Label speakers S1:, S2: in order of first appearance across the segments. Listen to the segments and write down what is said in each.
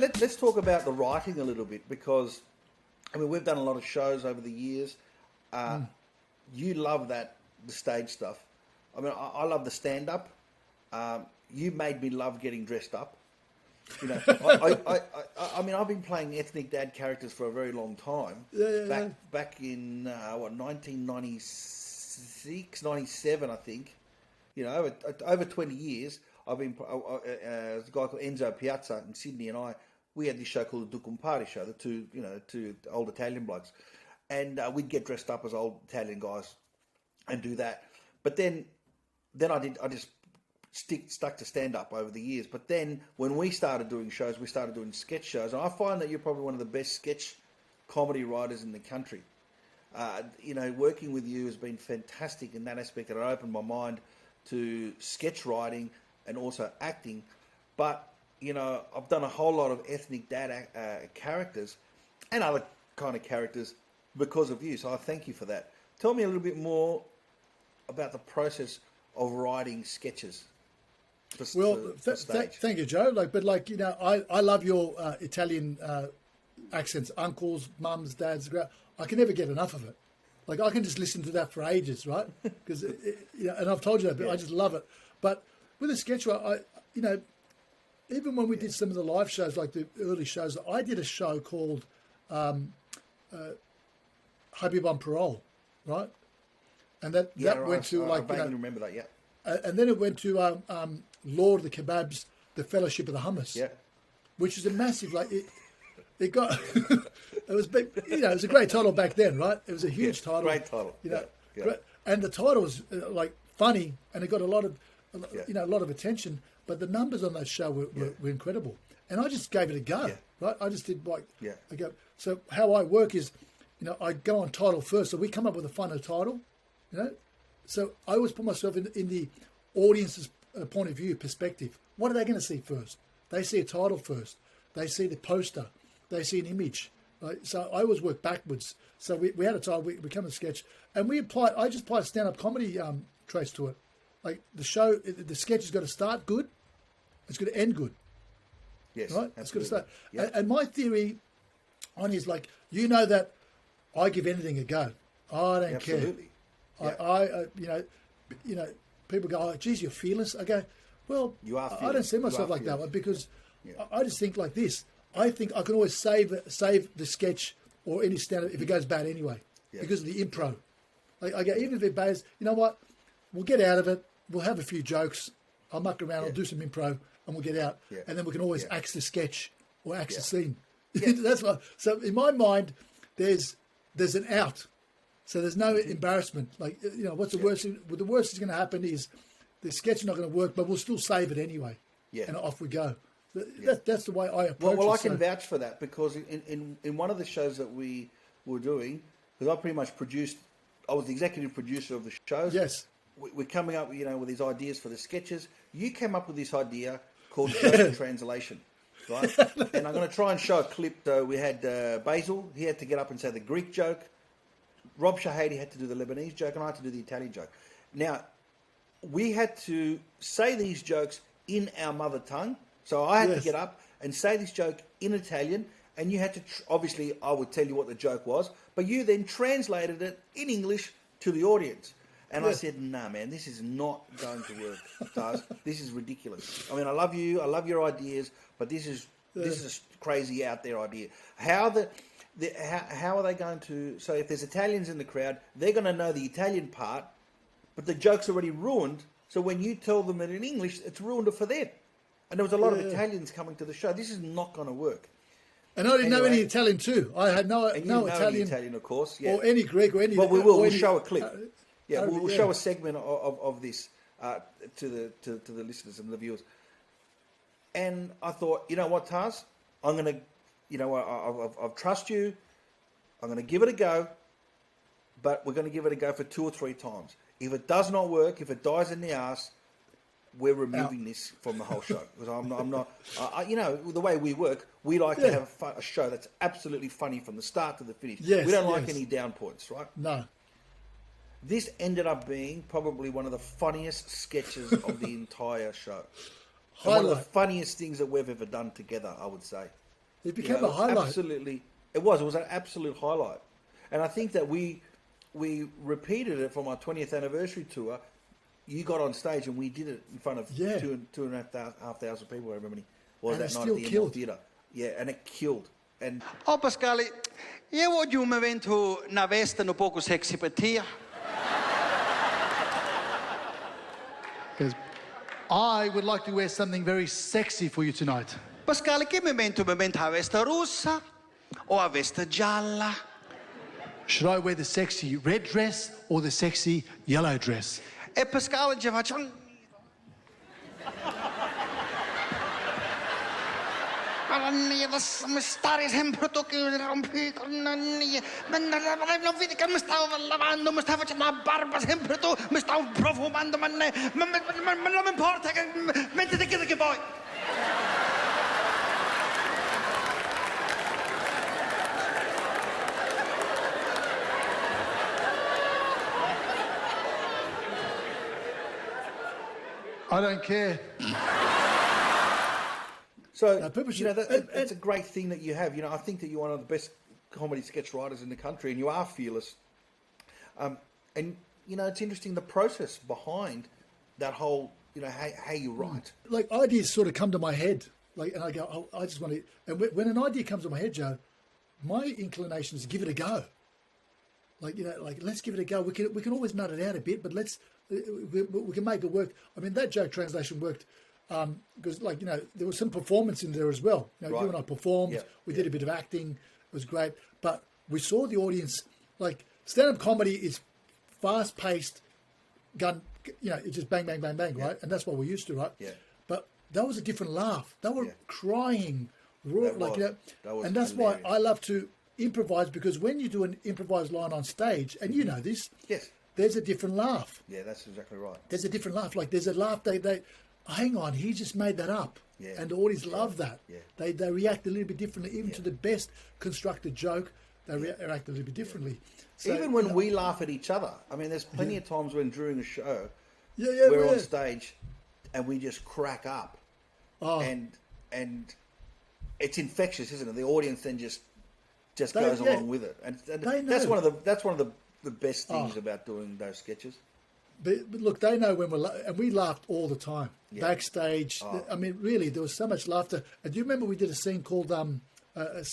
S1: And let's talk about the writing a little bit, because, I mean, we've done a lot of shows over the years. You love the stage stuff. I mean, I love the stand-up. You made me love getting dressed up. You know, I mean, I've been playing ethnic dad characters for a very long time. Back in, 1996, 97, I think. You know, over 20 years, I've been, a guy called Enzo Piazza in Sydney and we had this show called the Ducumpari Show, the two old Italian blokes. And we'd get dressed up as old Italian guys and do that. But then I just stuck to stand-up over the years. But then when we started doing shows, we started doing sketch shows. And I find that you're probably one of the best sketch comedy writers in the country. You know, working with you has been fantastic in that aspect, and it opened my mind to sketch writing and also acting. But, you know, I've done a whole lot of ethnic dad characters and other kind of characters because of you. So I thank you for that. Tell me a little bit more about the process of writing sketches.
S2: Thank you, Joe. You know, I love your Italian accents, uncles, mums, dads. I can never get enough of it. Like, I can just listen to that for ages, right? Because, you know, and I've told you that, but I just love it. But with a sketch, you know, even when we did some of the live shows, like the early shows, I did a show called Habib on Parole, right? And that went to
S1: I vaguely remember that, yeah.
S2: And then it went to Lord of the Kebabs, the Fellowship of the Hummus, which is a massive, like, it got, it was big, you know, it was a great title back then, right? It was a huge title.
S1: Great title.
S2: You know, and the title was like funny, and it got a lot of attention, but the numbers on that show were incredible. And I just gave it a go, right? I just did I go. So how I work is, you know, I go on title first. So we come up with a funner title, you know. So I always put myself in the audience's point of view, perspective. What are they going to see first? They see a title first. They see the poster. They see an image. Right? So I always work backwards. So we had a title, we come a sketch, and I just applied stand-up comedy trace to it. Like the sketch has got to start good. It's going to end good.
S1: Yes,
S2: right?
S1: Absolutely.
S2: It's got to start.
S1: Yep.
S2: And my theory on is, like, you know, that I give anything a go. I don't care.
S1: Absolutely.
S2: I you know, people go, oh, geez, you're fearless. I go, well,
S1: you are fearless.
S2: I don't see myself like that one, because I just think like this. I think I can always save the sketch or any stand-up if it goes bad anyway, because of the improv. Like, I go, even if it goes, you know what, we'll get out of it. We'll have a few jokes. I'll muck around. I'll do some improv, and we'll get out. And then we can always axe the sketch or axe the scene. That's what. So in my mind, there's an out. So there's no embarrassment. Like, you know, what's the worst? The worst is going to happen is the sketch is not going to work, but we'll still save it anyway. And off we go. That's the way I approach it.
S1: Well, I can vouch for that, because in one of the shows that we were doing, because I pretty much I was the executive producer of the shows.
S2: Yes.
S1: We're coming up, you know, with these ideas for the sketches. You came up with this idea called joke translation, right? And I'm going to try and show a clip. We had Basil. He had to get up and say the Greek joke. Rob Shahady had to do the Lebanese joke, and I had to do the Italian joke. Now, we had to say these jokes in our mother tongue. So I had to get up and say this joke in Italian, and you had to, obviously, I would tell you what the joke was, but you then translated it in English to the audience. And I said, nah, man, this is not going to work, Taz. This is ridiculous. I mean, I love you, I love your ideas, but this is a crazy out there idea. How are they going to? So if there's Italians in the crowd, they're going to know the Italian part, but the joke's already ruined. So when you tell them it in English, it's ruined for them. And there was a lot of Italians coming to the show. This is not going to work.
S2: And I didn't know any Italian too. I had no
S1: Italian, of course,
S2: or any Greek or any.
S1: Well, we will. We'll show a clip. We'll show a segment of this to the listeners and the viewers. And I thought, you know what, Taz? I'm going to, you know, I trust you. I'm going to give it a go, but we're going to give it a go for 2 or 3 times. If it does not work, if it dies in the arse, we're removing this from the whole show, because I'm not. You know, the way we work, we like to have a show that's absolutely funny from the start to the finish. Yes, we don't like any down points, right?
S2: No.
S1: This ended up being probably one of the funniest sketches of the entire show. One of the funniest things that we've ever done together, I would say.
S2: It became a highlight.
S1: Absolutely, it was an absolute highlight, and I think that we repeated it from our 20th anniversary tour. You got on stage and we did it in front of 2,500 people, however many was that night at the Indoor Theatre. Yeah, and it killed. And
S3: Pascali, eu hoje me evento na veste no pouco sexy petia.
S2: Because I would like to wear something very sexy for you tonight.
S3: Pascali, che me evento a veste rossa o a veste gialla?
S2: Should I wear the sexy red dress or the sexy yellow dress?
S3: E Pascali ci faccio... Mi stare sempre tu che rompi non vedi che mi stavo lavando, mi stavo facendo la barba sempre tu, mi stavo profumando, ma non mi importa, mettete che vuoi.
S2: I don't care.
S1: So, that's a great thing that you have. I think that you're one of the best comedy sketch writers in the country, and you are fearless. And, it's interesting, the process behind that whole, how you write.
S2: Like, ideas sort of come to my head. And I go, I just want to... And when an idea comes to my head, Joe, my inclination is to give it a go. Let's give it a go. We can always nut it out a bit, but we can make it work. I mean, that joke translation worked because, there was some performance in there as well. You and I performed. We did a bit of acting. It was great. But we saw the audience, stand-up comedy is fast-paced, gun, it's just bang, bang, bang, bang, right? And that's what we're used to, right?
S1: Yeah.
S2: But that was a different laugh. They were crying. And that's
S1: hilarious.
S2: why I love to improvise, because when you do an improvised line on stage, and you know this, there's a different laugh.
S1: Yeah, that's exactly right.
S2: There's a different laugh. There's a laugh they hang on, he just made that up.
S1: Yeah.
S2: And the audience love that.
S1: Yeah.
S2: They react a little bit differently. Even to the best constructed joke, they react a little bit differently. So,
S1: even when we laugh at each other. I mean, there's plenty of times when during a show,
S2: we're
S1: we're on stage and we just crack up.
S2: Oh.
S1: And it's infectious, isn't it? The audience then just goes along with it. And that's one of the best things about doing those sketches.
S2: But look, they know when and we laughed all the time backstage. I mean, really, there was so much laughter. And do you remember we did a scene called a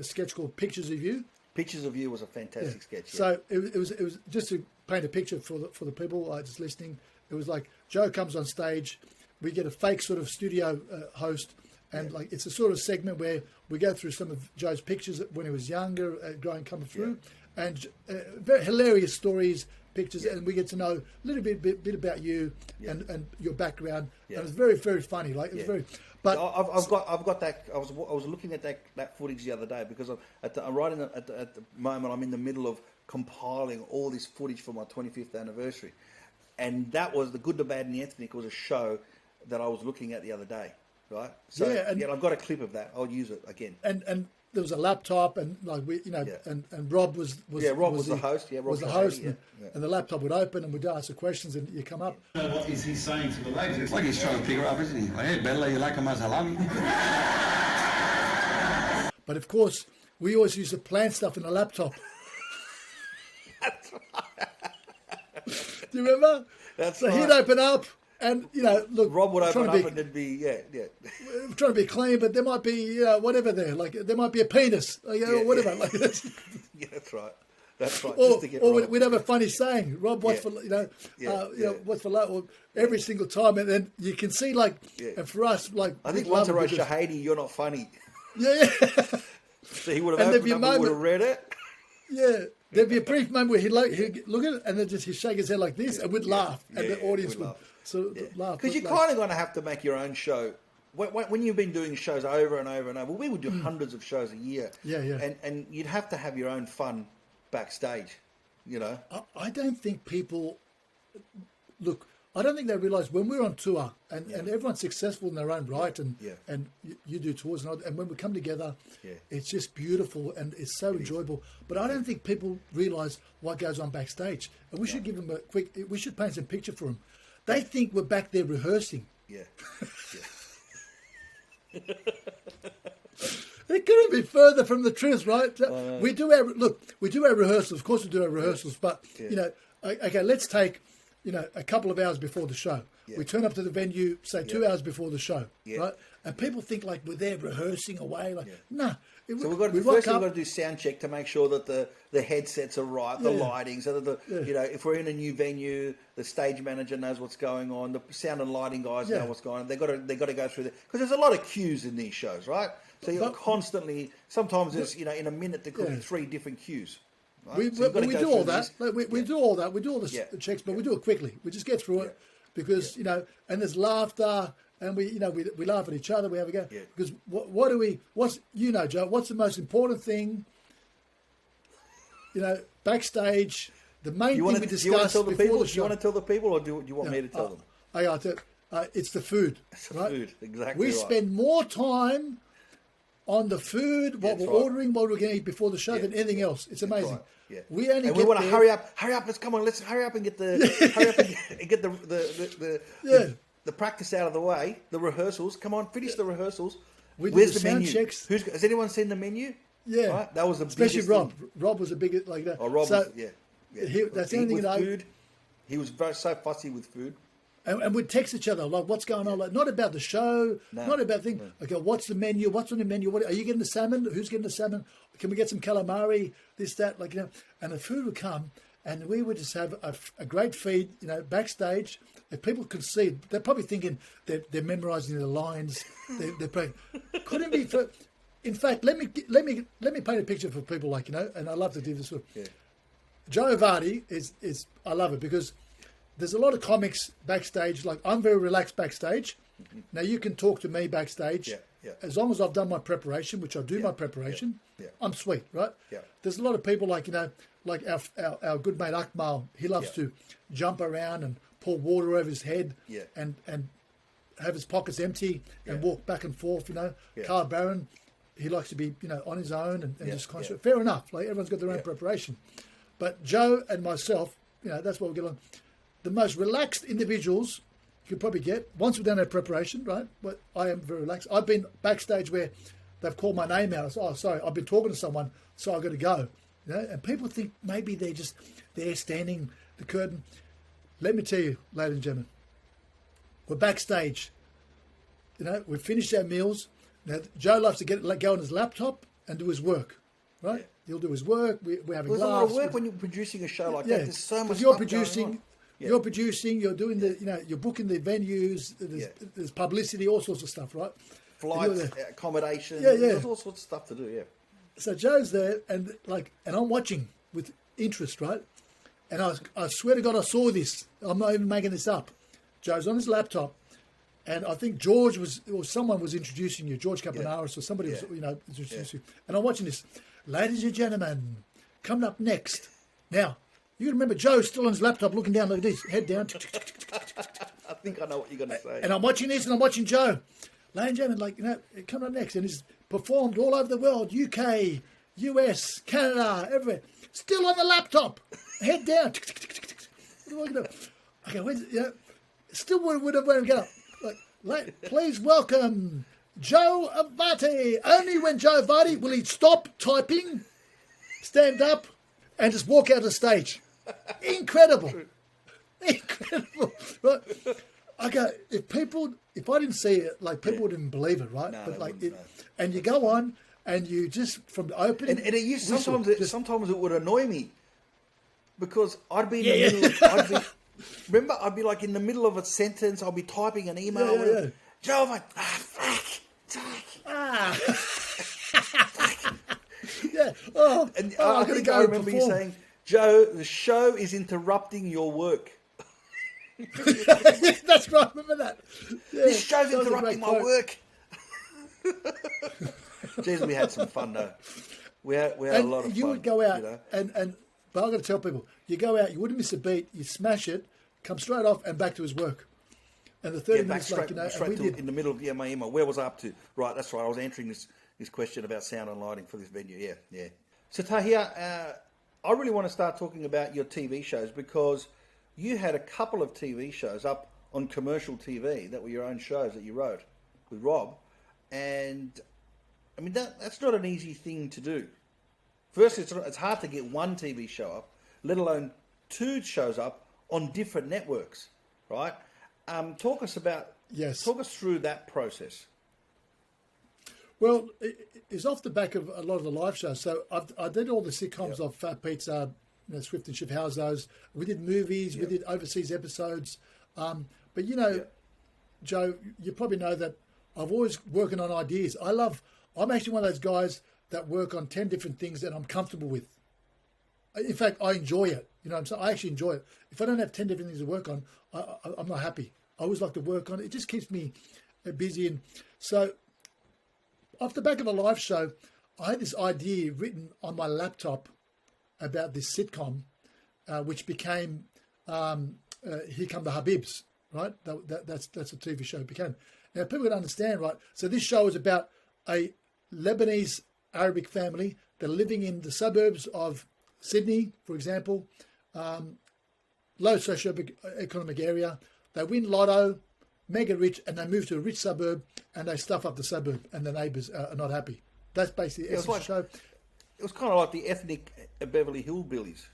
S2: sketch called Pictures of You?
S1: Pictures of You was a fantastic sketch. Yeah.
S2: So it was just to paint a picture for the people just listening. It was like Joe comes on stage, we get a fake sort of studio host, and it's a sort of segment where we go through some of Joe's pictures when he was younger, coming through, and very hilarious stories. Pictures, and we get to know a little bit about you and your background. And it's very, very funny. It's very. But
S1: I've got that. I was looking at that footage the other day because at the moment I'm in the middle of compiling all this footage for my 25th anniversary, and that was The Good, the Bad, and the Ethnic was a show that I was looking at the other day. Right. So I've got a clip of that. I'll use it again.
S2: And there was a laptop, and and Rob was
S1: the host. Yeah, Rob
S2: was the host, and the laptop would open, and we'd ask the questions, and you come up.
S4: What is he saying to the ladies? It's like he's trying to pick her up, isn't he? Hey, Bella, you like a salami?
S2: But of course, we always used to plan stuff in the laptop.
S1: That's right.
S2: Do you remember?
S1: So
S2: he'd open up. And, look...
S1: Rob would open up and there'd be,
S2: We're trying to be clean, but there might be, whatever there. There might be a penis, whatever.
S1: Yeah, that's right. That's right.
S2: Or we'd have a funny saying, Rob, what's for, what's for love? Or every single time. And then you can see, and for us,
S1: I think once I wrote Shahadi, you're not funny.
S2: Yeah.
S1: So he would have opened up and would have read it.
S2: Yeah. There'd be a brief moment where he'd look at it and then he'd shake his head like this and we'd laugh. And the audience would... So laugh.
S1: Because you're kind of going to have to make your own show. When you've been doing shows over and over and over, we would do hundreds of shows a year.
S2: Yeah.
S1: And you'd have to have your own fun backstage,
S2: I don't think people... Look, I don't think they realise when we're on tour and everyone's successful in their own right and you do tours and when we come together, it's just beautiful and it's so enjoyable. But I don't think people realise what goes on backstage. And we should give them we should paint some picture for them. They think we're back there rehearsing.
S1: Yeah.
S2: It couldn't be further from the truth, right? We do our rehearsals. Of course, we do our rehearsals, but you know, okay, let's take a couple of hours before the show. Yeah. We turn up to the venue, say 2 hours before the show, right? And people think like we're there rehearsing away. Like, nah.
S1: So we've got to do sound check to make sure that the headsets are right, the lighting, so that if we're in a new venue, the stage manager knows what's going on, the sound and lighting guys know what's going on. They've got to go through because there's a lot of cues in these shows, right? So you're constantly. Sometimes there's in a minute there could be 3 different cues. Right?
S2: We do all that. We do all that. We do all the checks, but we do it quickly. We just get through it because and there's laughter. And we laugh at each other. We have a go because what's Joe? What's the most important thing? Backstage, the main thing we discuss before the show.
S1: Do you want to tell the people, or do you want me to tell them?
S2: It's the food.
S1: It's the food, exactly.
S2: We spend more time on the food, what we're ordering, what we're going to eat before the show than anything else. It's amazing. Right. Yeah. We
S1: want to hurry up. Let's hurry up and get the practice out of the way, the rehearsals. Come on, finish the rehearsals.
S2: Where's the menu? Checks.
S1: Has anyone seen the menu?
S2: Yeah,
S1: right? That was the
S2: especially
S1: Rob.
S2: Thing. Rob was a big like that.
S1: Oh, Rob,
S2: so,
S1: that's the only thing. Food, he was so fussy with food.
S2: And we'd text each other like, "What's going on?" Like, not about the show, not about things. No. Okay, what's the menu? What's on the menu? Are you getting the salmon? Who's getting the salmon? Can we get some calamari? This, that, and the food would come. And we would just have a great feed, backstage. If people could see, they're probably thinking they're memorising the lines. They're praying. Couldn't be. In fact, let me paint a picture for people and I love to do this. Joe Vardy is I love it because there's a lot of comics backstage. Like I'm very relaxed backstage. Now you can talk to me backstage. As long as I've done my preparation, which I do my preparation, I'm sweet, right? Yeah. There's a lot of people like our good mate Akmal, he loves to jump around and pour water over his head and have his pockets empty and walk back and forth, Carl Barron, he likes to be, on his own and just concentrate. Fair enough, like everyone's got their own preparation. But Joe and myself, that's what we get on. The most relaxed individuals you could probably get, once we've done our preparation, right? But I am very relaxed. I've been backstage where they've called my name out. I said, sorry, I've been talking to someone, so I've got to go. And people think maybe they're just there standing the curtain. Let me tell you, ladies and gentlemen, we're backstage. We've finished our meals. Now, Joe loves to go on his laptop and do his work, right? Yeah. He'll do his work. We're having laughs. There's a lot of work
S1: when you're producing a show like that. There's so much
S2: stuff going on. You're producing, you're doing you're booking the venues, there's publicity, all sorts of stuff, right?
S1: Flights, accommodation, there's all sorts of stuff to do,
S2: So Joe's there and I'm watching with interest, right? And I swear to God I saw this. I'm not even making this up. Joe's on his laptop and I think someone was introducing you, George Capanaris or somebody was, introducing you. And I'm watching this. Ladies and gentlemen, coming up next. Now, you remember Joe's still on his laptop looking down like this, head down.
S1: I think I know what you're going to say.
S2: And I'm watching this and I'm watching Joe. Ladies and gentlemen, coming up next. And he's performed all over the world, UK, US, Canada, everywhere. Still on the laptop, head down. What do I do? Okay, still would have let him get up. Please welcome Joe Vardy. Only when Joe Vardy will he stop typing, stand up, and just walk out of the stage. Incredible. Right? Okay, if I didn't see it, people wouldn't believe it, right?
S1: No, but
S2: and you go on and you just from the opening.
S1: And it used sometimes it would annoy me because I'd be in the middle. Remember, I'd be in the middle of a sentence. I'll be typing an email. Joe, I remember you saying, Joe, the show is interrupting your work.
S2: That's right, I remember that. Yeah,
S1: this show's interrupting my work. Jeez, we had some fun though. We had a lot of fun.
S2: You would go out but I've got to tell people, you go out, you wouldn't miss a beat, you smash it, come straight off and back to his work. And the 30 minutes
S1: straight in the middle of my email. Where was I up to? Right, that's right. I was answering this question about sound and lighting for this venue. Yeah. So Tahir, I really want to start talking about your TV shows because you had a couple of TV shows up on commercial TV that were your own shows that you wrote with Rob, and I mean, that's not an easy thing to do. First, it's hard to get one TV show up, let alone 2 shows up on different networks, right? Talk us through that process.
S2: Well, it's off the back of a lot of the live shows. So I did all the sitcoms of Fat Pizza, Swift and Housos. We did movies, we did overseas episodes. But Joe, you probably know that I've always working on ideas. I'm actually one of those guys that work on 10 different things that I'm comfortable with. In fact, I enjoy it. You know what I'm saying? I actually enjoy it. If I don't have 10 different things to work on, I'm not happy. I always like to work on it. It just keeps me busy. And so off the back of a live show, I had this idea written on my laptop about this sitcom, which became Here Come the Habibs, right? That's a TV show it became. Now, people can understand, right? So this show is about a Lebanese Arabic family. They're living in the suburbs of Sydney, for example, low socio-economic area. They win lotto, mega rich, and they move to a rich suburb, and they stuff up the suburb, and the neighbours are not happy. That's basically the essence of the show.
S1: It was kind of like the ethnic Beverly Hillbillies.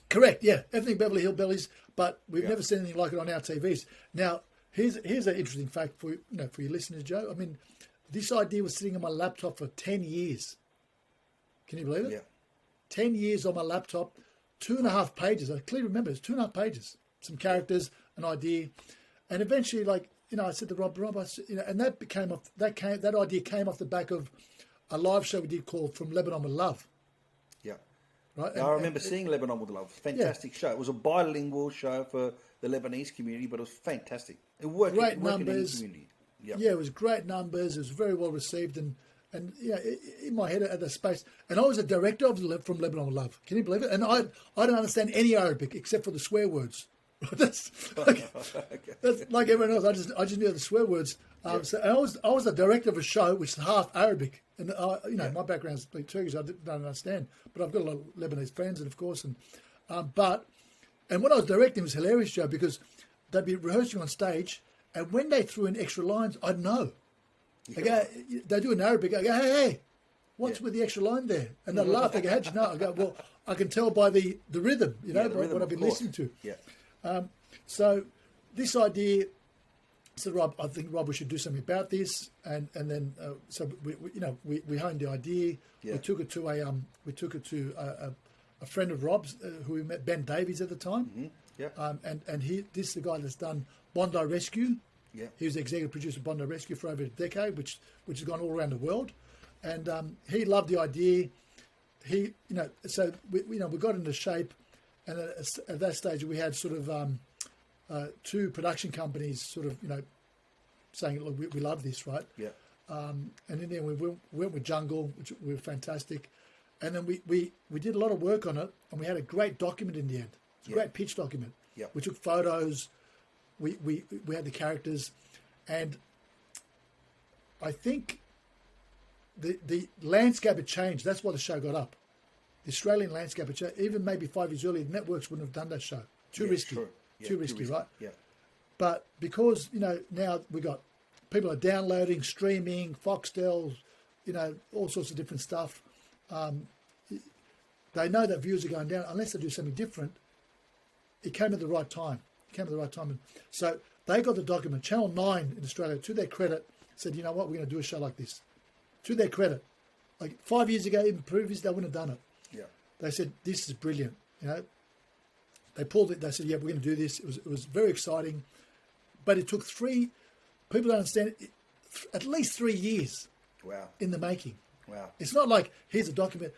S2: Correct, yeah, ethnic Beverly Hillbillies, but we've never seen anything like it on our TVs. Now, here's an interesting fact for your listeners, Joe. I mean, this idea was sitting on my laptop for 10 years. Can you believe it?
S1: Yeah.
S2: 10 years on my laptop, 2.5 pages. I clearly remember it's 2.5 pages. Some characters, an idea, and eventually, I said to Rob, and that idea came off the back of a live show we did called From Lebanon with Love.
S1: Yeah.
S2: Right.
S1: I remember seeing Lebanon with Love. Fantastic show. It was a bilingual show for the Lebanese community, but it was fantastic. It worked.
S2: Great numbers.
S1: In the community. Yep.
S2: Yeah, it was great numbers. It was very well received, and in my head at the space. And I was a director From Lebanon with Love. Can you believe it? And I don't understand any Arabic except for the swear words. That's like everyone else. I just knew the swear words. So I was the director of a show which is half Arabic, and my background is Turkish. I don't understand, but I've got a lot of Lebanese friends, and of course, and when I was directing, it was hilarious, Joe, because they'd be rehearsing on stage, and when they threw in extra lines, I'd know. They do in Arabic. I go, hey, what's with the extra line there? And they laugh. They go, how'd you know? I go, well, I can tell by the rhythm, by what I've been listening to.
S1: Yeah.
S2: So this idea, so Rob, I think we should do something about this, and then so we honed the idea. Yeah. We took it to a friend of Rob's who we met, Ben Davies at the time.
S1: Mm-hmm. Yeah.
S2: And this is the guy that's done Bondi Rescue.
S1: Yeah.
S2: He was the executive producer of Bondi Rescue for over a decade, which has gone all around the world, and he loved the idea. So we got into shape. And at that stage, we had sort of 2 production companies sort of, saying, look, we love this, right?
S1: Yeah.
S2: And then we went with Jungle, which were fantastic. And then we did a lot of work on it, and we had a great document in the end. It's a great pitch document.
S1: Yeah.
S2: We took photos. We had the characters. And I think the landscape had changed. That's why the show got up. The Australian landscape, even maybe 5 years earlier, the networks wouldn't have done that show. Too risky, too risky, right?
S1: Yeah.
S2: But because now we got people are downloading, streaming, Foxtel, all sorts of different stuff. They know that views are going down unless they do something different. It came at the right time. And so they got the document. Channel 9 in Australia, to their credit, said, you know what, we're going to do a show like this. To their credit, like 5 years ago, even previously, they wouldn't have done it.
S1: Yeah.
S2: They said, this is brilliant. They pulled it. They said, yeah, we're going to do this. It was very exciting. But it took people don't understand, at least 3 years.
S1: Wow.
S2: In the making.
S1: Wow.
S2: It's not like, here's a document.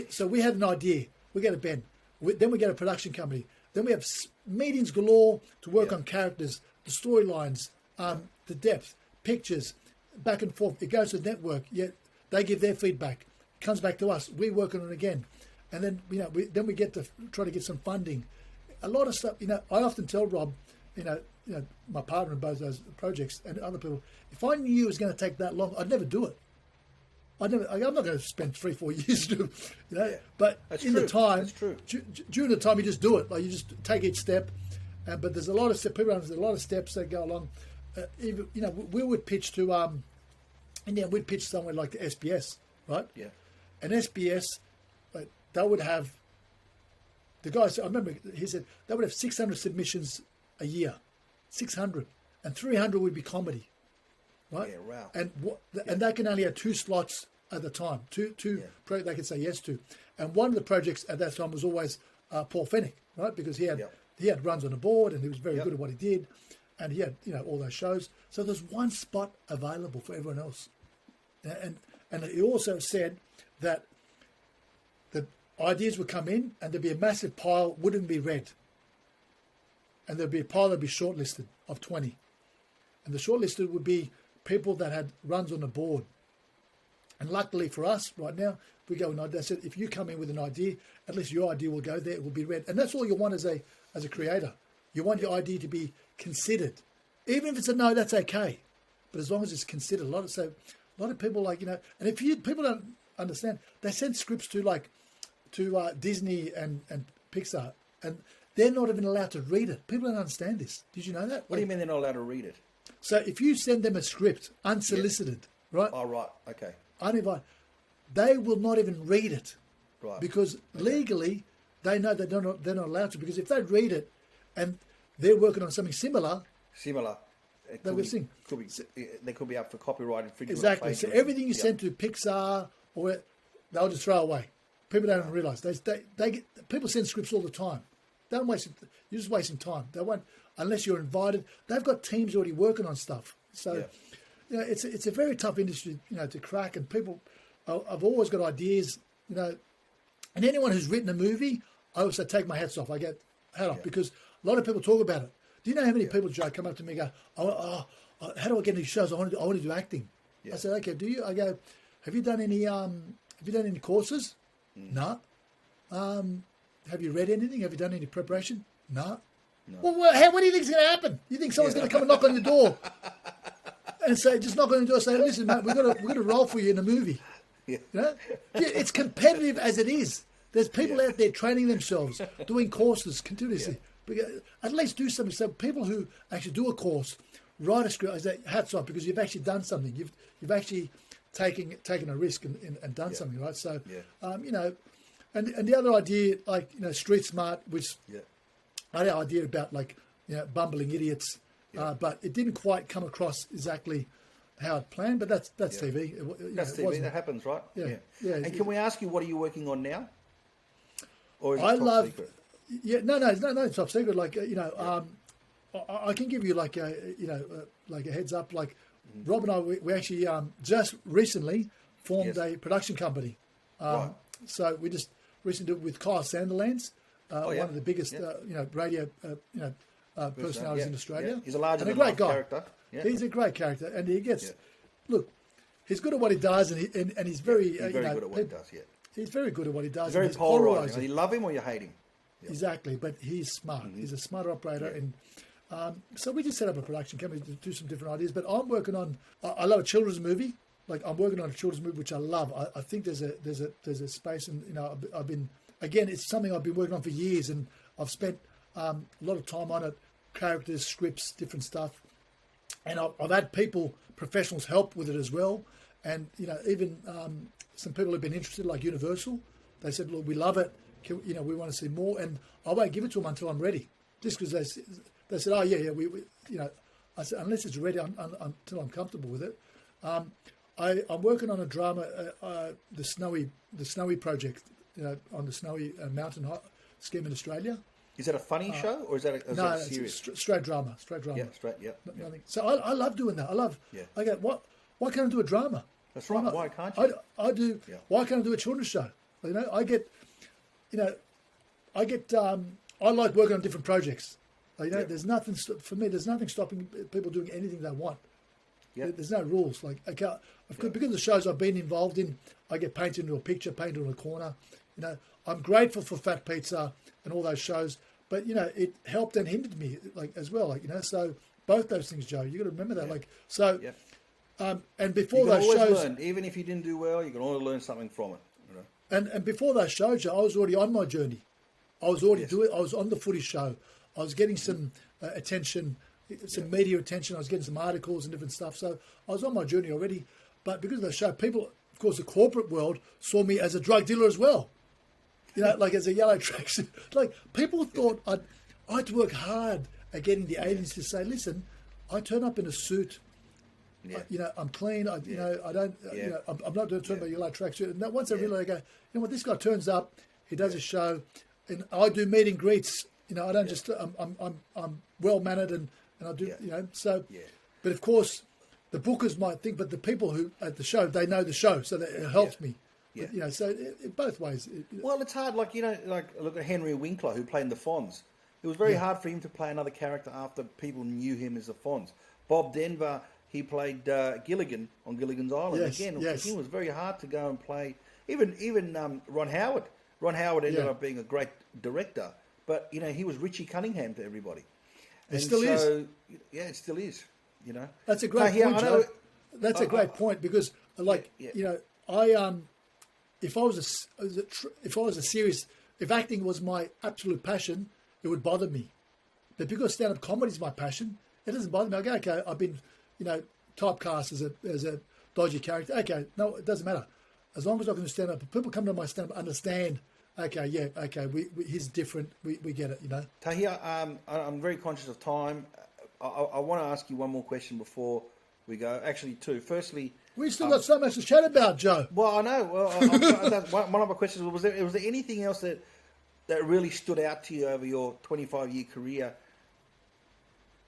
S2: So we had an idea. We get a Ben. Then we get a production company. Then we have meetings galore to work on characters, the storylines, the depth, pictures, back and forth. It goes to the network. Yet they give their feedback. It comes back to us. We work on it again. And then, we get to try to get some funding. A lot of stuff, I often tell Rob, my partner in both those projects and other people, if I knew it was going to take that long, I'd never do it. I'm not going to spend 3-4 years to, but
S1: That's
S2: in
S1: true.
S2: the time,
S1: That's true.
S2: During the time, you just do it. Like you just take each step. But there's a lot of people. There's a lot of steps that go along. Even we would pitch to, we'd pitch somewhere like the SBS right?
S1: Yeah.
S2: And SBS, they would have, the guys, I remember he said, they would have 600 submissions a year, 600, and 300 would be comedy, right?
S1: Yeah, wow.
S2: And they can only have 2 slots at the time, two they could say yes to. And one of the projects at that time was always Paul Fennick, right? Because he had runs on the board and he was very good at what he did. And he had, all those shows. So there's one spot available for everyone else. And he also said that the ideas would come in and there'd be a massive pile, wouldn't be read. And there'd be a pile that'd be shortlisted of 20. And the shortlisted would be people that had runs on the board. And luckily for us right now, we go and I said, if you come in with an idea, at least your idea will go there, it will be read. And that's all you want as a creator. You want your idea to be considered. Even if it's a no, that's okay. But as long as it's considered, a lot of people and if people don't understand, they send scripts to Disney and Pixar, and they're not even allowed to read it. People don't understand this. Did you know that?
S1: What do you mean they're not allowed to read it?
S2: So if you send them a script unsolicited, right?
S1: Oh, right. Okay.
S2: Uninvited, they will not even read it.
S1: Right.
S2: Because legally, they know that they're not allowed to. Because if they read it and they're working on something similar, they will sing.
S1: They could be up for copyright infringement.
S2: Exactly. So everything you send to Pixar, they'll just throw away. People don't even realise. People send scripts all the time. Don't waste it. You're just wasting time. They won't, unless you're invited. They've got teams already working on stuff. So, it's a very tough industry, to crack. And people, I've always got ideas, And anyone who's written a movie, I also take my hats off. I get hat off because a lot of people talk about it. Do you know how many people, Joe, come up to me and go, how do I get into these shows? I want to do acting. Yeah. I said, okay, do you? I go, have you done any courses? No. Have you read anything? Have you done any preparation? No. Well, what do you think is going to happen? You think someone's going to come and knock on your door and say, just knock on the door and say, listen, mate, we're going to roll for you in a movie. Yeah. It's competitive as it is. There's people out there training themselves, doing courses continuously. At least do something. So people who actually do a course, write a script, I say, hats off, because you've actually done something. You've actually taken a risk and done something, right? So, and the other idea, street smart, which I had an idea about, bumbling idiots, but it didn't quite come across exactly how it planned. But that's TV.
S1: That's TV. That happens, right?
S2: Yeah.
S1: And can we ask you, what are you working on now? Or is it top secret?
S2: Yeah, no, it's top secret. I can give you a heads up. Rob and I, we actually just recently formed a production company.
S1: Right.
S2: So we just recently did it with Kyle Sanderlands, one of the biggest radio personalities in Australia.
S1: Yeah. He's a larger
S2: and a great guy.
S1: Character. Yeah.
S2: He's a great character, and he gets look. He's good at what he does, and he's very
S1: good at what he does. Yeah.
S2: He's very good at what he does.
S1: He's very polarizing. You love him or you hate him. Yeah.
S2: Exactly, but he's smart. Mm-hmm. He's a smart operator, and so we just set up a production company to do some different ideas. But I'm working on. I love a children's movie. I'm working on a children's movie which I love. I think there's a space, and I've been, again, it's something I've been working on for years, and I've spent a lot of time on it, characters, scripts, different stuff, and I've had professionals help with it as well, and even some people have been interested, like Universal. They said, look, we love it. We want to see more, and I won't give it to them until I'm ready. Just because they said, oh yeah, we I said, unless it's ready, until I'm comfortable with it. I'm working on a drama, the Snowy project, on the Snowy mountain scheme in Australia.
S1: Is that a funny show, or is that a serious?
S2: Straight drama.
S1: Yeah, straight. Yeah.
S2: Nothing. So I love doing that. I love. Yeah. I go, why can't I do a drama?
S1: That's right. Why can't you?
S2: I do. Yeah. Why can't I do a children's show? I get. I like working on different projects. There's nothing for me. There's nothing stopping people doing anything they want. Yeah. There's no rules. Because of the shows I've been involved in, I get painted into a picture, painted in a corner. I'm grateful for Fat Pizza and all those shows, but it helped and hindered me as well. So both those things, Joe, you got to remember that. And before those shows,
S1: learn. Even if you didn't do well, you can always learn something from it.
S2: And before those shows, Joe, I was already on my journey. I was already doing. I was on the footy show. I was getting some attention, some media attention. I was getting some articles and different stuff. So I was on my journey already. But because of the show, people of course, the corporate world saw me as a drug dealer as well. You know, like as a yellow tracksuit. Like people thought I had to work hard at getting the agents to say, listen, I turn up in a suit.
S1: Yeah.
S2: You know, I'm clean. I don't. You know, I'm not doing turn about yellow tracksuit. And once I realize, I go, you know what, this guy turns up, he does a show, and I do meet and greets. You know, I don't just. I'm well mannered and I do. You know, so. Yeah. But of course, the bookers might think, but the people who at the show, they know the show, so that it helps me. Yeah. But, you know, so both ways.
S1: Well, it's hard. Like, you know, like look at Henry Winkler, who played in the Fonz. It was very hard for him to play another character after people knew him as the Fonz. Bob Denver, he played Gilligan on Gilligan's Island. Again, for him it was very hard to go and play. Even Ron Howard. Ron Howard ended up being a great director, but you know he was Richie Cunningham to everybody.
S2: It still is.
S1: Yeah, it still is. You know,
S2: that's a great point. Joe. That's a great point because, like, you know, if acting was my absolute passion, it would bother me. But because stand-up comedy is my passion, it doesn't bother me. I go, okay, I've been, you know, typecast as a dodgy character. Okay, no, it doesn't matter. As long as I can stand up, people come to my stand-up, understand. Okay, he's different. We get it, you know.
S1: Tahi, I'm very conscious of time. I want to ask you one more question before we go. Actually, two. Firstly,
S2: we still got so much to chat about, Joe.
S1: Well, I know. Well, one of my questions was there anything else that really stood out to you over your 25-year career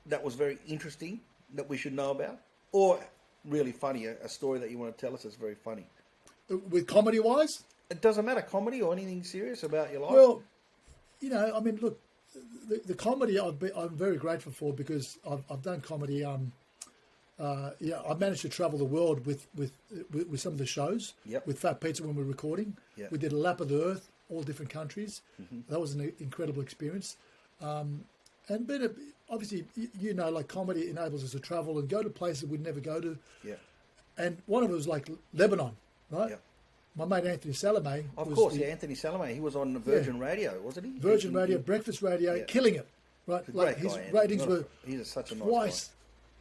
S1: that was very interesting that we should know about, or really funny, a story that you want to tell us that's very funny?
S2: With comedy-wise?
S1: It doesn't matter, comedy or anything serious about your life.
S2: Well, you know, I mean, look, the comedy I'm very grateful for because I've done comedy. I managed to travel the world with some of the shows.
S1: Yep.
S2: With Fat Pizza when we were recording. Yep. We did a lap of the earth, all different countries. Mm-hmm. That was an incredible experience. Obviously, you know, like comedy enables us to travel and go to places we'd never go to.
S1: Yeah.
S2: And one of it was like Lebanon, right?
S1: Yeah.
S2: My mate Anthony Salome.
S1: Anthony Salome. He was on Virgin Radio, wasn't he?
S2: Virgin Radio, Breakfast Radio, killing it, right?
S1: Like
S2: his ratings were
S1: such a nice
S2: twice.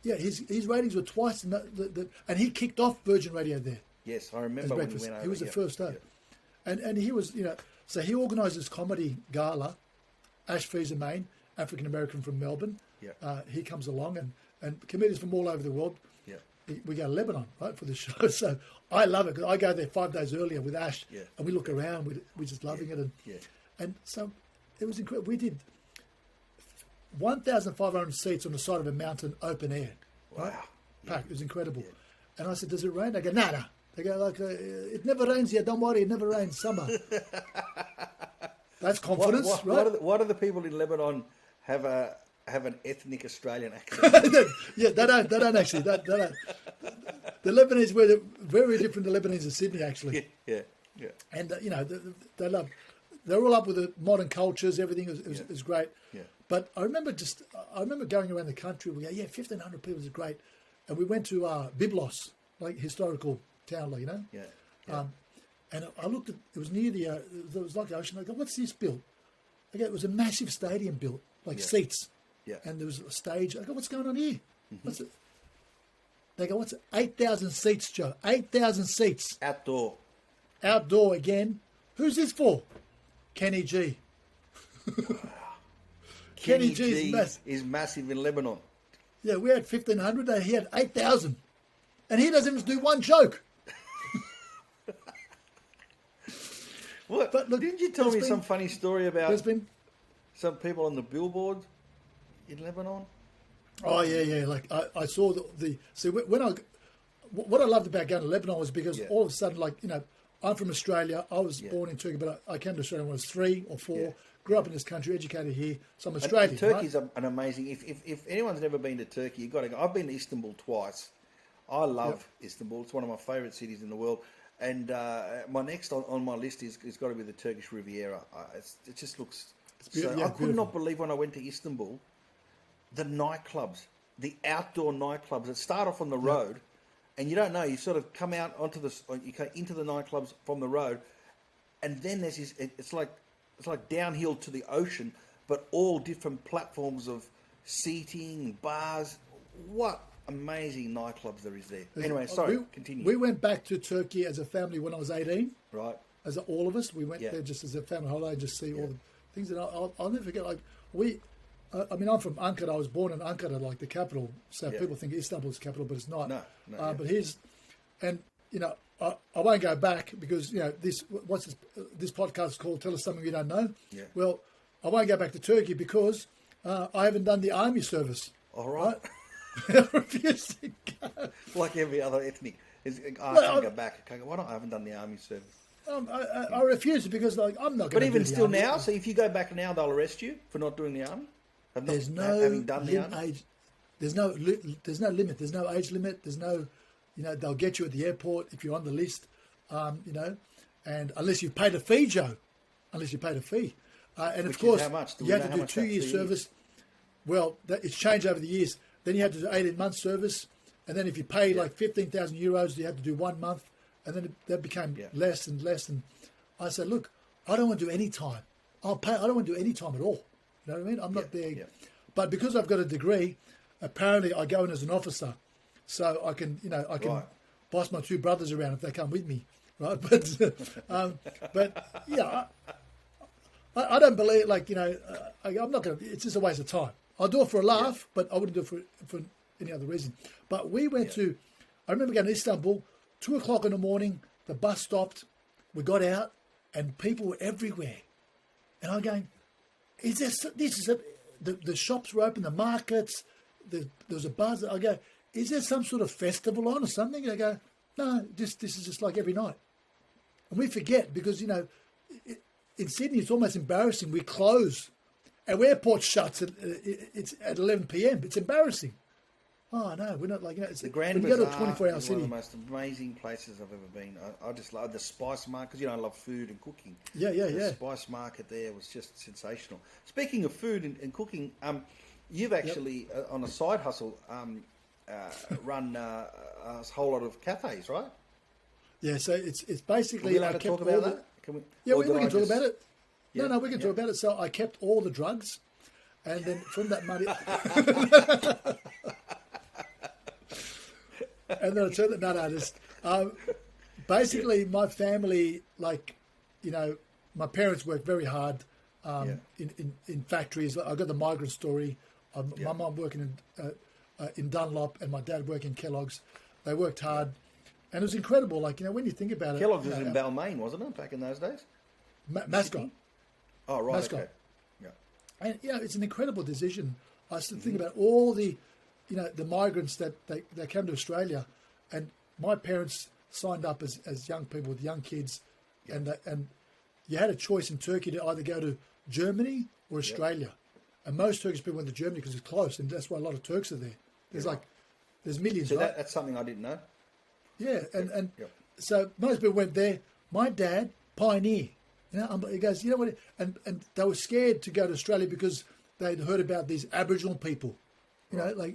S1: Guy.
S2: Yeah, his ratings were twice, and he kicked off Virgin Radio there.
S1: Yes, I remember when he went over.
S2: He was the first up, and he was, you know, so he organised this comedy gala. Ash Fee's Main, African American from Melbourne.
S1: Yeah.
S2: He comes along and comedians from all over the world.
S1: Yeah.
S2: We go to Lebanon, right, for the show. So I love it because I go there 5 days earlier with Ash, and we look around. We're just loving it, and so it was incredible. We did 1,500 seats on the side of a mountain, open air. Right?
S1: Wow.
S2: Packed. It was incredible. Yeah. And I said, "Does it rain?" They go, "Nah." They go, "Like it never rains here. Don't worry, it never rains summer." That's confidence, right?
S1: Why do the people in Lebanon have an ethnic Australian accent?
S2: Yeah, they don't actually. They don't. The Lebanese were very different to Lebanese in Sydney, actually.
S1: Yeah.
S2: And you know, they love. They're all up with the modern cultures. Everything is great.
S1: Yeah.
S2: But I remember going around the country. We go, 1,500 people is great, and we went to Byblos, like historical town, like, you know.
S1: Yeah.
S2: And I looked at, it was near it was like the ocean. I go, what's this built? I go, it was a massive stadium built, like seats.
S1: Yeah.
S2: And there was a stage. I go, what's going on here? Mm-hmm. What's it? They go, what's it? 8,000 seats, Joe. 8,000 seats. Outdoor again. Who's this for? Kenny G.
S1: Kenny G is massive in Lebanon.
S2: Yeah, we had 1,500 and he had 8,000. And he doesn't even do one joke.
S1: What? But look, didn't you tell me some funny story about some people on the billboard in Lebanon?
S2: Oh yeah. Like I saw what I loved about going to Lebanon was because all of a sudden, like, you know, I'm from Australia. I was born in Turkey, but I came to Australia when I was 3 or 4. Yeah. Grew up in this country, educated here. So I'm Australian.
S1: And Turkey's an amazing. If anyone's never been to Turkey, you've got to go. I've been to Istanbul twice. I love Istanbul. It's one of my favourite cities in the world. And my next on my list is got to be the Turkish Riviera. It just looks. I could not believe when I went to Istanbul, the nightclubs, the outdoor nightclubs that start off on the road, and you don't know. You sort of come out you come into the nightclubs from the road, and then there's this. It's like downhill to the ocean, but all different platforms of seating, bars. What amazing nightclubs there is there. Anyway, sorry, continue.
S2: We went back to Turkey as a family when I was 18.
S1: Right.
S2: As all of us, we went there just as a family holiday, just see all the things. And I'll never forget. Like I mean, I'm from Ankara. I was born in Ankara, like the capital. So people think Istanbul is the capital, but it's not.
S1: No.
S2: But here's, and you know, I won't go back because you know this podcast is called "Tell Us Something We Don't Know."
S1: Yeah.
S2: Well, I won't go back to Turkey because I haven't done the army service.
S1: All right.
S2: I refuse to go.
S1: Like every other ethnic. I can't go back. Why not? I haven't done the army service.
S2: I refuse it because like I'm not going to.
S1: But even
S2: do the
S1: still
S2: army.
S1: now, so if you go back now, they'll arrest you for not doing the army.
S2: There's no
S1: having done the army.
S2: age. There's no limit. There's no age limit. There's no, you know, they'll get you at the airport if you're on the list, you know, and unless you've paid a fee, Joe, unless you paid a fee, and
S1: Which
S2: of course
S1: is how much?
S2: you have to do 2 years service. Well, it's changed over the years. Then you have to do 18 months service, and then if you pay like 15,000 euros, you have to do 1 month, and then that became less and less. And I said, look, I don't want to do any time. I'll pay. I don't want to do any time at all. You know what I mean? I'm not there. Yeah. But because I've got a degree, apparently I go in as an officer, so I can, you know, I can boss my 2 brothers around if they come with me, right? But yeah, I don't believe, like, you know, I'm not going to. It's just a waste of time. I'll do it for a laugh, but I wouldn't do it for any other reason. But we went to. I remember going to Istanbul, 2:00 in the morning. The bus stopped. We got out, and people were everywhere, and I'm going. Is this the shops were open, the markets, there was a buzz. I go, is there some sort of festival on or something? And I go, no, this is just like every night. And we forget because, you know, in Sydney it's almost embarrassing. We close. Our airport shuts it's at 11 p.m. It's embarrassing. Oh, no, we're not like, you know, it's
S1: the Grand
S2: when you go
S1: Bazaar
S2: to a 24-hour
S1: is
S2: city.
S1: one of the most amazing places I've ever been. I just love the spice market because, you know, I love food and cooking. The spice market there was just sensational. Speaking of food and cooking, you've actually, on a side hustle, run a whole lot of cafes, right?
S2: Yeah, so it's basically...
S1: Are we allowed to talk about that?
S2: We can talk about it. Yeah. No, we can talk about it. So I kept all the drugs, and then from that money... And then I turned it. Basically, my family, like, you know, my parents worked very hard in factories. I got the migrant story. My mum working in Dunlop and my dad working in Kellogg's. They worked hard, and it was incredible. Like, you know, when you think about it,
S1: Kellogg's was in Balmain, wasn't it, back in those days?
S2: Mascot.
S1: Oh, right.
S2: Mascot.
S1: Okay. Yeah.
S2: And you know, it's an incredible decision. I still think about all the, you know, the migrants that they came to Australia, and my parents signed up as young people with young kids, and you had a choice in Turkey to either go to Germany or Australia, and most Turkish people went to Germany because it's close, and that's why a lot of Turks are there. There's millions.
S1: So
S2: right?
S1: that's something I didn't know.
S2: Yeah, and so most people went there. My dad, pioneer. You know, he goes, you know what? And they were scared to go to Australia because they'd heard about these Aboriginal people. You know, like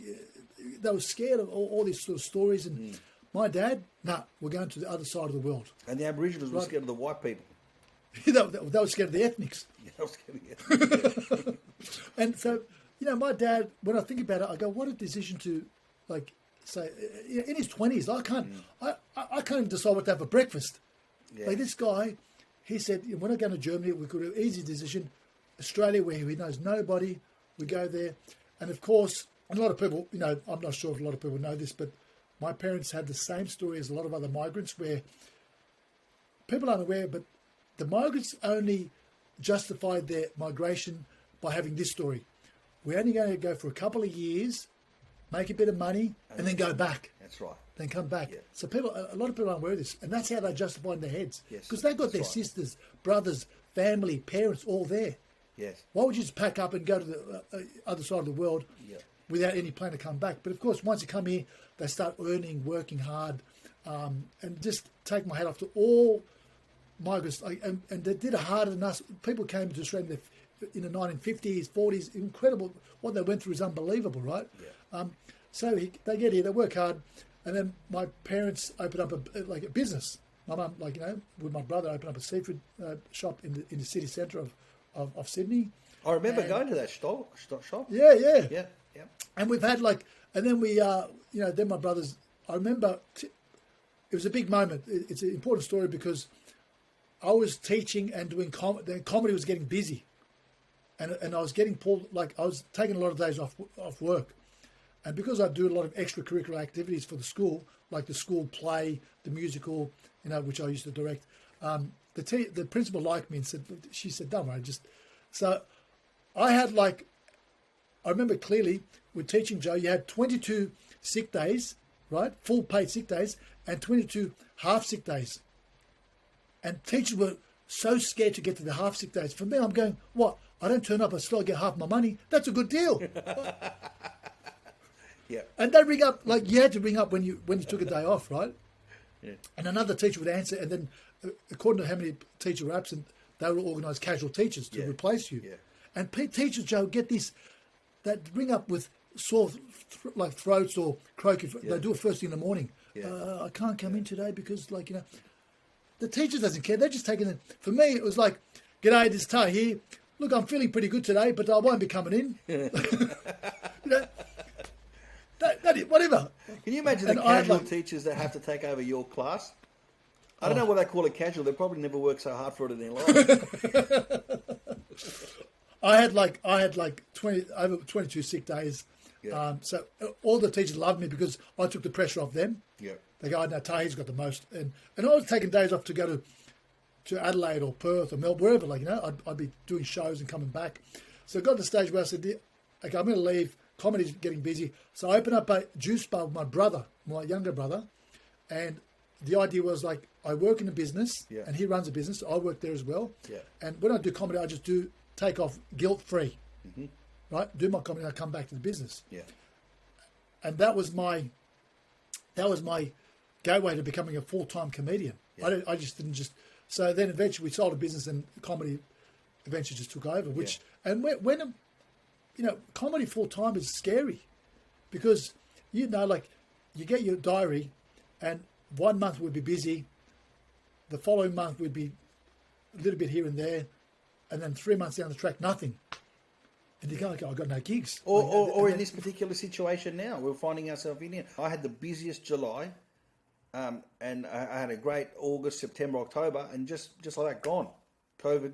S2: they were scared of all these sort of stories. And my dad, we're going to the other side of the world.
S1: And the Aboriginals were scared of the white people.
S2: they were scared of the ethnics.
S1: Yeah, they were scared of the ethnics.
S2: And so, you know, my dad, when I think about it, I go, what a decision to, like, say, in his 20s, I can't even decide what to have for breakfast. Yeah. Like this guy, he said, when I go to Germany, we could have an easy decision. Australia, where he knows nobody, we go there. And of course, a lot of people, you know, I'm not sure if a lot of people know this, but my parents had the same story as a lot of other migrants where people aren't aware, but the migrants only justified their migration by having this story. We're only going to go for a couple of years, make a bit of money, and then go back.
S1: That's right.
S2: Then come back.
S1: Yeah.
S2: So a lot of people aren't aware of this, and that's how they justify in their heads.
S1: Yes,
S2: because they've got their sisters, brothers, family, parents all there.
S1: Yes.
S2: Why would you just pack up and go to the other side of the world without any plan to come back? But of course, once you come here, they start earning, working hard, and just take my hat off to all migrants. And they did it harder than us. People came to Australia in the 1950s, 40s. Incredible. What they went through is unbelievable, right? Yeah. So they get here, they work hard, and then my parents open up a business. My mum, like, you know, with my brother, opened up a seafood shop in the city centre of Sydney.
S1: I remember going to that shop.
S2: Yeah.
S1: Yeah.
S2: And we've had like And then we, then my brothers, I remember it was a big moment. It's an important story because I was teaching and doing comedy. Comedy was getting busy. And I was getting pulled, like I was taking a lot of days off work. And because I do a lot of extracurricular activities for the school, like the school play, the musical, which I used to direct, the principal liked me and she said, don't worry, so I had I remember clearly with teaching, Joe, you had 22 sick days, right? Full paid sick days and 22 half sick days. And teachers were so scared to get to the half sick days. For me, I'm going, what? I don't turn up, I still get half my money. That's a good deal.
S1: Yeah.
S2: And they ring up, you had to ring up when you took a day off, right?
S1: Yeah.
S2: And another teacher would answer, and then according to how many teachers were absent, they would organise casual teachers to replace you. Yeah. And teachers, Joe, get that ring up with sore throats or croaky. They do it first thing in the morning. Yeah. I can't come in today because, the teacher doesn't care. They're just taking it. For me, it was like, g'day, this is Tahi here. Look, I'm feeling pretty good today, but I won't be coming in. Whatever.
S1: Can you imagine the casual teachers that have to take over your class? I don't know what they call it casual. They probably never worked so hard for it in their life.
S2: I had over 22 sick days. Yeah. So all the teachers loved me because I took the pressure off them. Yeah. They go, no, Tahi's got the most. And I was taking days off to go to Adelaide or Perth or Melbourne, wherever, I'd be doing shows and coming back. So I got to the stage where I said, okay, I'm going to leave. Comedy's getting busy. So I opened up a juice bar with my brother, my younger brother. And the idea was I work in a business and he runs a business. So I work there as well. Yeah. And when I do comedy, I just take off guilt-free, right? Do my comedy, I come back to the business. Yeah. And that was my gateway to becoming a full-time comedian. Yeah. I just didn't so then eventually we sold a business and comedy eventually just took over, and when comedy full-time is scary because, you get your diary and 1 month would be busy, the following month would be a little bit here and there, and then 3 months down the track, nothing. And you go, okay, I've got no gigs.
S1: Or in this particular situation now, we're finding ourselves in here. I had the busiest July, and I had a great August, September, October, and just like that, gone. COVID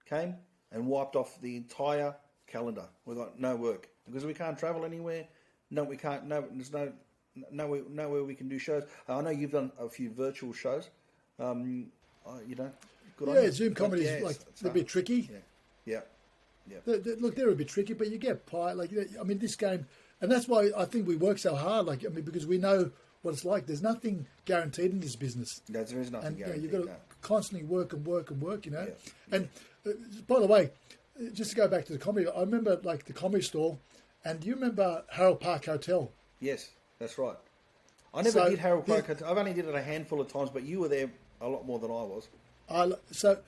S1: came and wiped off the entire calendar. We got no work because we can't travel anywhere. No, we can't. No, there's nowhere we can do shows. I know you've done a few virtual shows. Good on you.
S2: Zoom comedy is a bit tricky.
S1: Yeah.
S2: Look, they're a bit tricky, but you get pie. This game, and that's why I think we work so hard. Because we know what it's like. There's nothing guaranteed in this business.
S1: No, there is nothing guaranteed.
S2: You've got to constantly work. Yeah. And by the way, just to go back to the comedy, I remember the comedy store, and do you remember Harold Park Hotel?
S1: Yes, that's right. I never did Harold Park Hotel. I've only did it a handful of times, but you were there a lot more than I was.
S2: So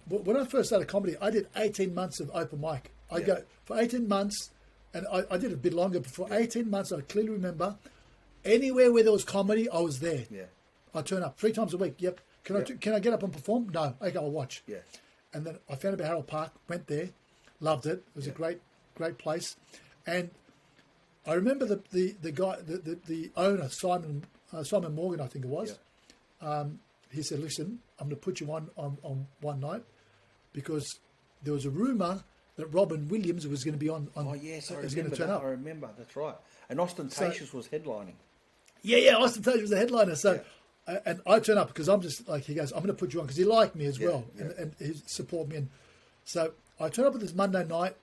S2: when I first started comedy, I did 18 months of open mic. I go for 18 months, and I did a bit longer, but for 18 months, I clearly remember anywhere where there was comedy, I was there. Yeah. I turn up 3 times a week. Yep. Can I get up and perform? No. Okay, I'll watch. Yeah. And then I found about Harold Park, went there, loved it. It was a great place. And I remember the guy, the owner, Simon Morgan, I think it was. Yeah. He said, listen, I'm going to put you on one night because there was a rumour that Robin Williams was going to be on
S1: oh, yes, I remember that. I remember, that's right. And Ostentatious was headlining.
S2: Yeah, Ostentatious was the headliner. So, and I turn up because I'm just he goes, I'm going to put you on because he liked me as well and he supported me. And so I turn up at this Monday night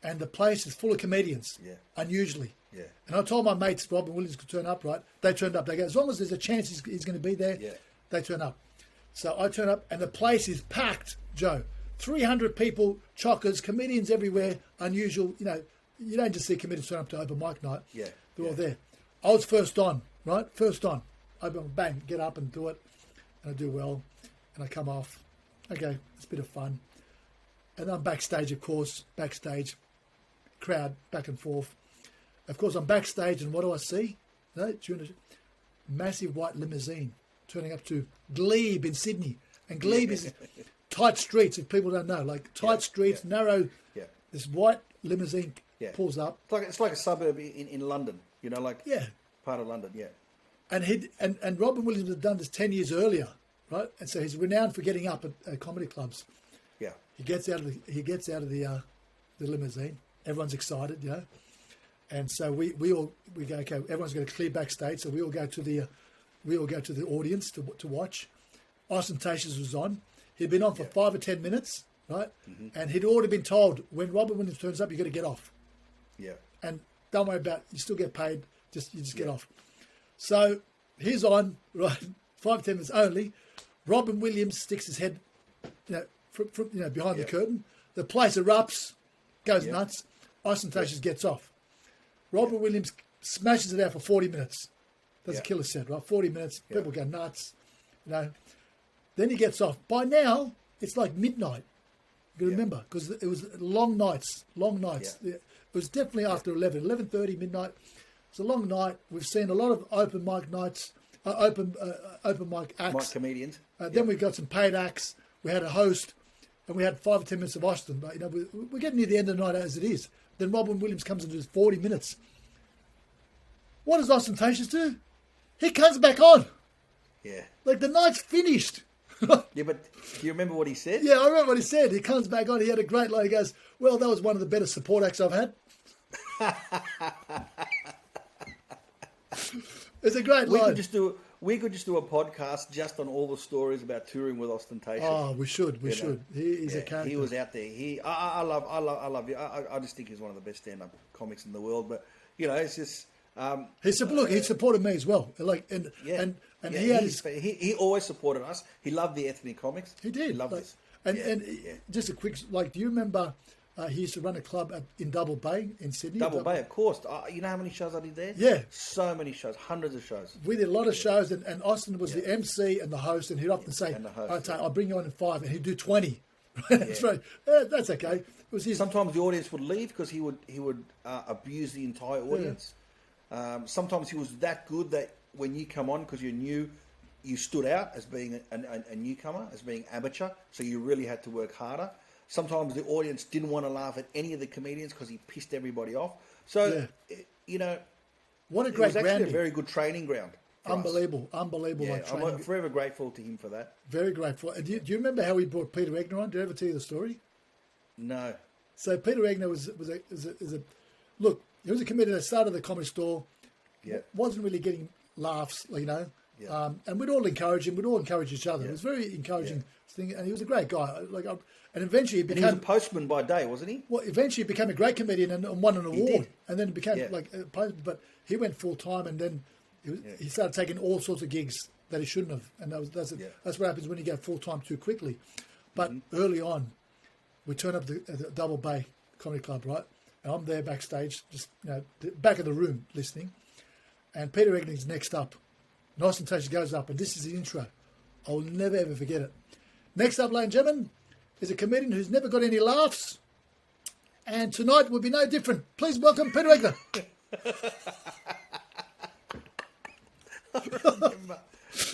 S2: and the place is full of comedians, unusually. Yeah. And I told my mates Robin Williams could turn up, right? They turned up. They go, as long as there's a chance he's going to be there, they turn up. So I turn up and the place is packed, Joe. 300 people, chockers, comedians everywhere, unusual. You don't just see comedians turn up to open mic night. Yeah. They're all there. I was first on, right? First on. Open, bang, get up and do it. And I do well. And I come off. Okay, it's a bit of fun. And I'm backstage, of course. Backstage. Crowd, back and forth. Of course, I'm backstage and what do I see? Massive white limousine turning up to Glebe in Sydney. And Glebe is tight streets, if people don't know. Tight streets, narrow. Yeah. This white limousine
S1: Yeah.
S2: pulls up.
S1: It's like a suburb in London, you know, like part of London, yeah.
S2: And Robin Williams had done this 10 years earlier, right? And so he's renowned for getting up at comedy clubs.
S1: Yeah.
S2: He gets out of the limousine. Everyone's excited, you know. And so we go, okay, everyone's going to clear backstage, so we all go to the audience to watch. Ostentatious was on. He'd been on for 5 or 10 minutes, right? Mm-hmm. And he'd already been told, when Robin Williams turns up, you got to get off.
S1: Yeah.
S2: And don't worry about, you still get paid, you just get off. So he's on, right, 5 or 10 minutes only. Robin Williams sticks his head, behind the curtain. The place erupts, goes nuts. Ostentatious gets off. Robin Williams smashes it out for 40 minutes. That's a killer set, right? 40 minutes, people go nuts, you know. Then he gets off. By now, it's like midnight. You got to remember, because it was long nights. Yeah. It was definitely after 11:30, midnight. It's a long night. We've seen a lot of open mic nights, open mic acts.
S1: Mic comedians.
S2: Then we got some paid acts. We had a host, and we had 5 or 10 minutes of Austin. But, you know, we're getting near the end of the night as it is. Then Robin Williams comes and does 40 minutes. What does Ostentatious do? He comes back on.
S1: Yeah.
S2: Like the night's finished.
S1: Yeah, but do you remember what he said?
S2: Yeah, I remember what he said. He comes back on. He had a great line. He goes, well, that was one of the better support acts I've had. It's a great line.
S1: We could just do a podcast just on all the stories about touring with Ostentatious.
S2: Oh, we should. We should. He's a character.
S1: He was out there. I love you. I just think he's one of the best stand-up comics in the world. But you know, it's just.
S2: He supported me as well.
S1: He always supported us. He loved the ethnic comics.
S2: He did.
S1: He loved us.
S2: And just a quick, do you remember he used to run a club in Double Bay in Sydney?
S1: Double Bay, of course. You know how many shows I did there?
S2: Yeah.
S1: So many shows, hundreds of shows.
S2: We did a lot of shows, and Austin was the MC and the host, and he'd often say, I'll bring you on in 5, and he'd do 20. That's right. That's okay. It was
S1: Sometimes the audience would leave because he would abuse the entire audience. Sometimes he was that good that when you come on, because you knew you stood out as being a newcomer, as being amateur, so you really had to work harder. Sometimes the audience didn't want to laugh at any of the comedians because he pissed everybody off. So, you know,
S2: what a great
S1: it was actually a very good training ground.
S2: Unbelievable.
S1: Yeah, I'm forever grateful to him for that.
S2: Very grateful. And do you remember how he brought Peter Egner on? Did I ever tell you the story?
S1: No.
S2: So Peter Egner was he was a comedian that started the Comedy Store.
S1: Yeah.
S2: Wasn't really getting laughs, you know. Yeah. And we'd all encourage him. We'd all encourage each other. It was very encouraging thing, and he was a great guy. And eventually he was
S1: a postman by day, wasn't he?
S2: Well, eventually he became a great comedian and won an award. And then became but he went full time, and then he started taking all sorts of gigs that he shouldn't have. And that's what happens when you go full time too quickly. But early on, we turn up at the Double Bay Comedy Club, right? And I'm there backstage, just back of the room listening. And Peter Egner's next up. And Ostentatious goes up, and this is the intro. I'll never ever forget it. Next up, ladies and gentlemen, is a comedian who's never got any laughs. And tonight will be no different. Please welcome Peter Egner.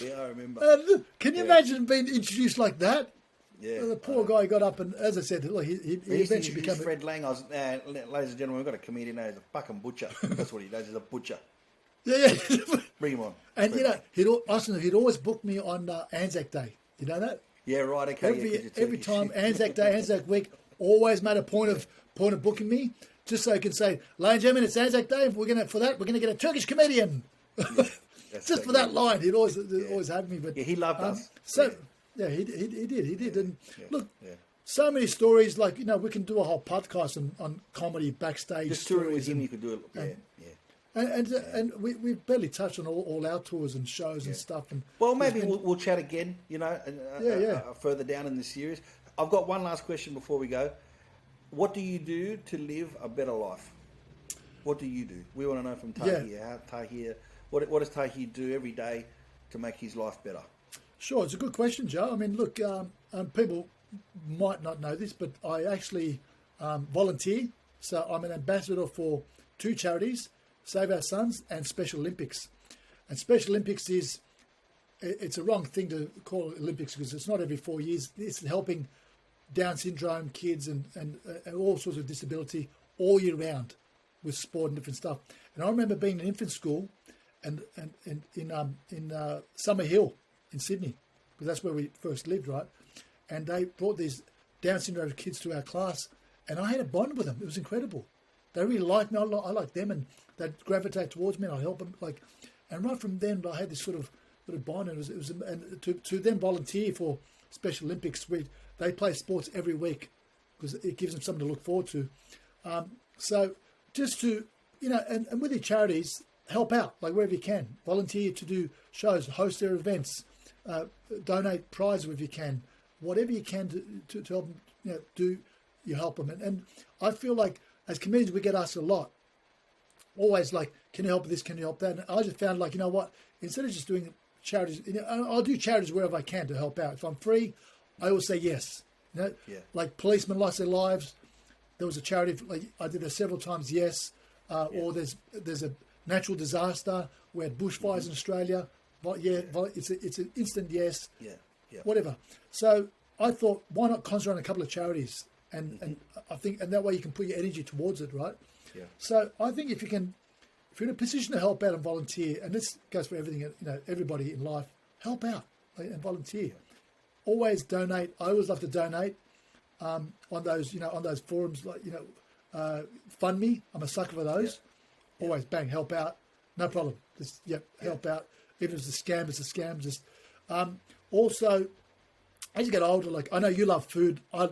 S1: I remember.
S2: Can you imagine being introduced like that?
S1: Yeah.
S2: Well, the poor guy got up, and as I said, look, he eventually became
S1: Fred Lang. Ladies and gentlemen, we've got a comedian now. He's a fucking butcher. That's what he does. He's a butcher.
S2: Yeah.
S1: Bring him on.
S2: And he'd always book me on Anzac Day. You know that?
S1: Yeah, right. Okay.
S2: Every time Anzac Day, Anzac Week, always made a point of booking me, just so he can say, "Ladies and gentlemen, it's Anzac Day. We're gonna get a Turkish comedian." Yeah, just for that line, he'd always have me. But
S1: he loved us.
S2: He did. And look, so many stories. Like we can do a whole podcast on comedy backstage.
S1: Just touring with him, you could do it.
S2: And we've barely touched on all our tours and shows and stuff. And
S1: maybe we'll chat again, further down in the series. I've got one last question before we go. What do you do to live a better life? What do you do? We want to know from Tahir. What does Tahir do every day to make his life better?
S2: Sure, it's a good question, Joe. I mean, look, people might not know this, but I actually volunteer. So I'm an ambassador for 2 charities, Save Our Sons and Special Olympics. And Special Olympics it's a wrong thing to call it Olympics because it's not every 4 years. It's helping Down syndrome kids and all sorts of disability all year round with sport and different stuff. And I remember being in infant school and in Summer Hill in Sydney, because that's where we first lived, right? And they brought these Down syndrome kids to our class, and I had a bond with them. It was incredible. They really liked me. I liked them, and they'd gravitate towards me, and I'd help them. And right from then, I had this sort of bond, and it was and to then volunteer for Special Olympics. They play sports every week because it gives them something to look forward to. So just to, and with your charities, help out, like wherever you can. Volunteer to do shows, host their events, donate prizes if you can. Whatever you can to help them, do, you help them. And I feel like as comedians, we get asked a lot, always like, can you help with this, can you help that? And I just found like, you know what, instead of just doing charities, I'll do charities wherever I can to help out. If I'm free, I always say yes. Like policemen lost their lives. There was a charity, like I did it several times, yes. Or there's a natural disaster. We had bushfires in Australia. But it's an instant yes. Whatever. So I thought, why not concentrate on a couple of charities? And I think, and that way you can put your energy towards it, right? So I think if you're in a position to help out and volunteer, and this goes for everything, everybody in life, help out and volunteer. Always donate. I always love to donate on those forums, like Fund Me. I'm a sucker for those. Always bang, help out, no problem. Just help out. Even if it's a scam, it's a scam. Just also, as you get older, like I know you love food. I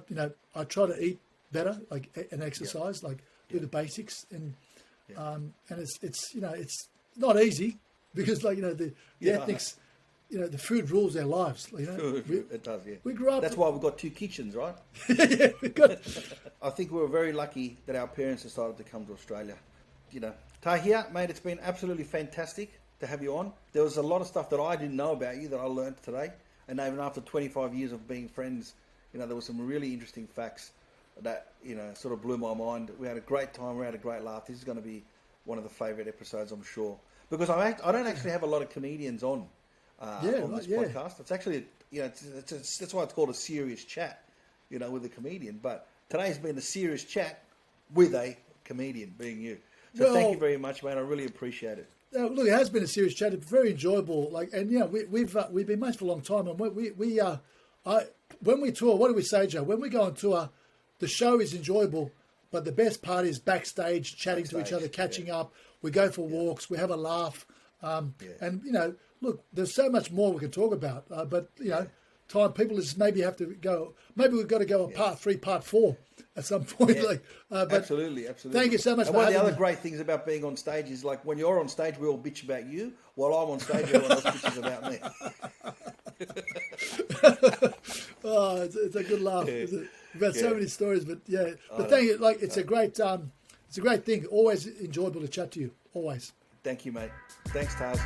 S2: try to eat better, like and exercise, like do the basics, and it's not easy because the ethnics. The food rules our lives.
S1: It does, yeah.
S2: We grew up.
S1: That's why we've got 2 kitchens, right?
S2: We got.
S1: I think we were very lucky that our parents decided to come to Australia. Tahir, mate, it's been absolutely fantastic to have you on. There was a lot of stuff that I didn't know about you that I learned today, and even after 25 years of being friends, there were some really interesting facts that sort of blew my mind. We had a great time. We had a great laugh. This is going to be one of the favourite episodes, I'm sure, because I don't actually have a lot of comedians on. On this podcast, it's actually that's why it's called a serious chat, with a comedian. But today's been a serious chat with a comedian, being you. So thank you very much, man. I really appreciate it.
S2: Look, it has been a serious chat. It's very enjoyable. We've been mates for a long time, and when we tour, what do we say, Joe? When we go on tour, the show is enjoyable, but the best part is backstage, chatting to each other, catching up. We go for walks, we have a laugh, and look, there's so much more we can talk about, but time people just maybe have to go. Maybe we've got to go a part 3, part 4 at some point. But
S1: absolutely.
S2: Thank you so much.
S1: And one of the other great things about being on stage is like when you're on stage, we all bitch about you. While I'm on stage, everyone else bitches about me.
S2: It's a good laugh. We've had so many stories, but But thank you. It's a great thing. Always enjoyable to chat to you. Always.
S1: Thank you, mate. Thanks, Taz.